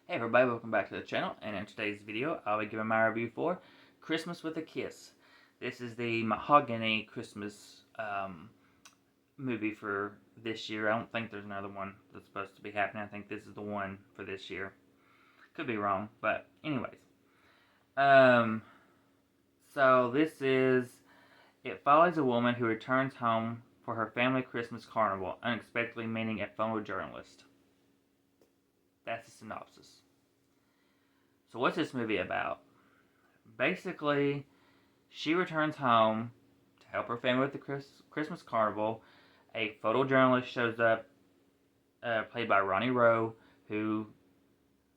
Hey everybody, welcome back to the channel, and in today's video I'll be giving my review for Christmas with a Kiss. This is the Mahogany Christmas movie for this year. I don't think there's another one that's supposed to be happening. I think this is the one for this year. Could be wrong, but anyways. Um, so it follows a woman who returns home for her family Christmas carnival, unexpectedly meeting a photojournalist. That's the synopsis. So what's this movie about? Basically, she returns home to help her family with the Christmas carnival. A photojournalist shows up, played by Ronnie Rowe, who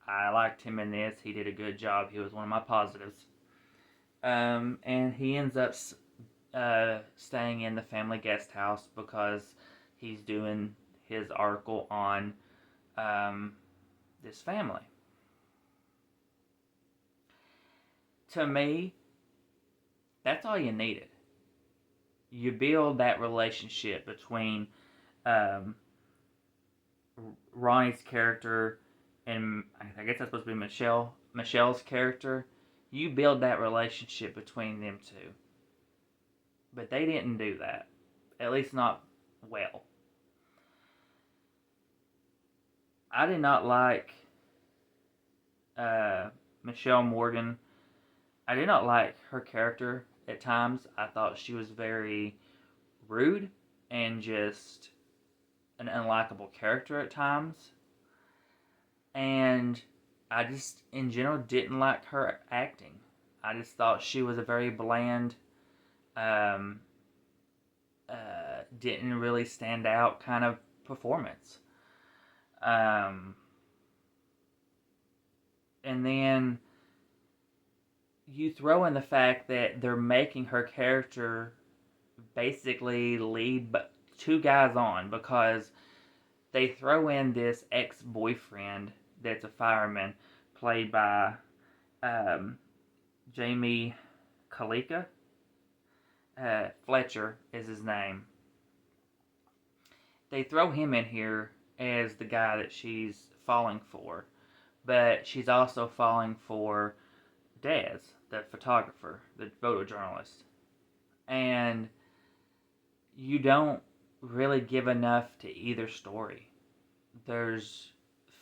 I liked him in this. He did a good job. He was one of my positives. And he ends up staying in the family guest house because he's doing his article on this family. To me, that's all you needed. You build that relationship between um, Ronnie's character and I guess that's supposed to be Michelle's character. You build that relationship between them two, but they didn't do that. At least not well. I did not like Michelle Morgan. I did not like her character at times. I thought she was very rude and just an unlikable character at times. And I just, in general, didn't like her acting. I just thought she was a very bland, um, didn't really stand out kind of performance. Um, and then you throw in the fact that they're making her character basically lead two guys on because they throw in this ex-boyfriend that's a fireman played by Jamie Kalika. Fletcher is his name. They throw him in here as the guy that she's falling for, but she's also falling for Dez, the photographer, the photojournalist. And you don't really give enough to either story. There's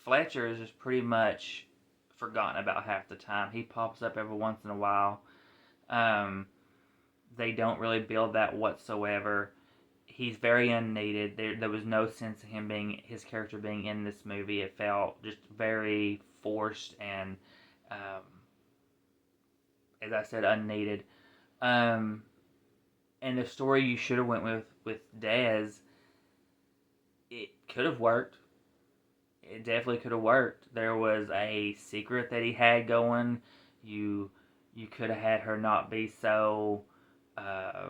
Fletcher is just pretty much forgotten about half the time. He pops up every once in a while. Um, they don't really build that whatsoever. He's very unneeded. There was no sense of his character being in this movie. It felt just very forced and, as I said, unneeded. Um, and the story you should have went with Dez, it could have worked. It definitely could have worked. There was a secret that he had going. You you could have had her not be so uh,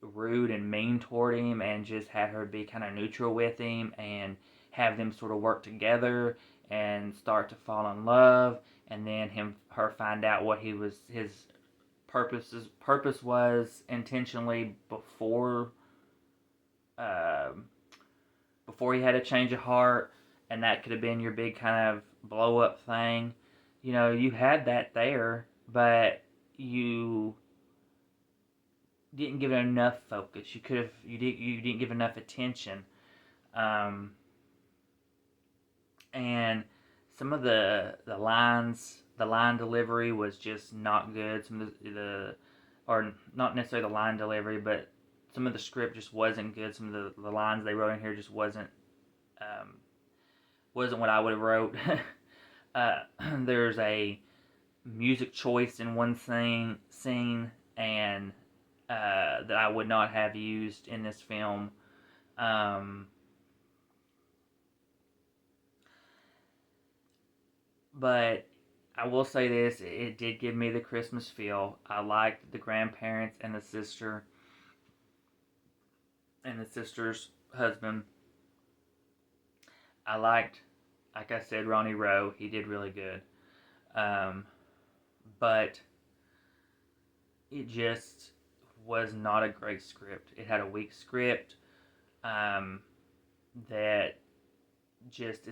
rude and mean toward him, and just had her be kind of neutral with him, and have them sort of work together and start to fall in love, and then her find out what his purpose was intentionally um, before he had a change of heart, and that could have been your big kind of blow up thing. You know, you had that there, but you didn't give it enough focus. You didn't give enough attention, um, and some of the line delivery was just not good. Some of the or not necessarily the line delivery, but some of the script just wasn't good. Some of the lines they wrote in here just um, wasn't what I would have wrote. uh, there's a music choice in one scene, and that I would not have used in this film. Um, but I will say this: it did give me the Christmas feel. I liked the grandparents and the sister and the sister's husband. I liked, like I said, Ronnie Rowe. He did really good. Um, but it just was not a great script. It had a weak script, um, that just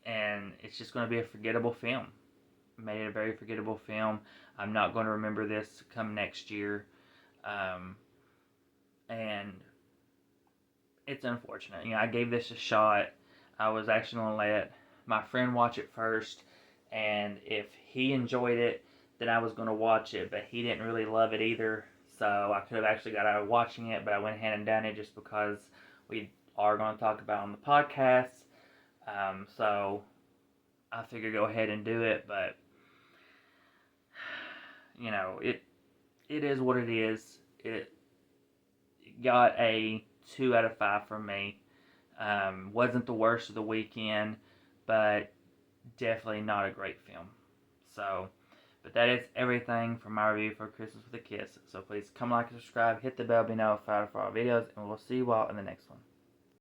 and it's just going to be a forgettable film. Made it a very forgettable film. I'm not going to remember this come next year, and it's unfortunate. I gave this a shot. I was actually going to let my friend watch it first, and if he enjoyed it, then I was going to watch it, but he didn't really love it either. So I could have actually got out of watching it, but I went ahead and done it just because we are going to talk about it on the podcast. So I figured go ahead and do it, but it is what it is. It got a 2 out of 5 from me. Wasn't the worst of the weekend, but definitely not a great film. So, but that is everything for my review for Christmas with a Kiss. So please come like and subscribe, hit the bell, be notified for our videos, and we'll see you all in the next one.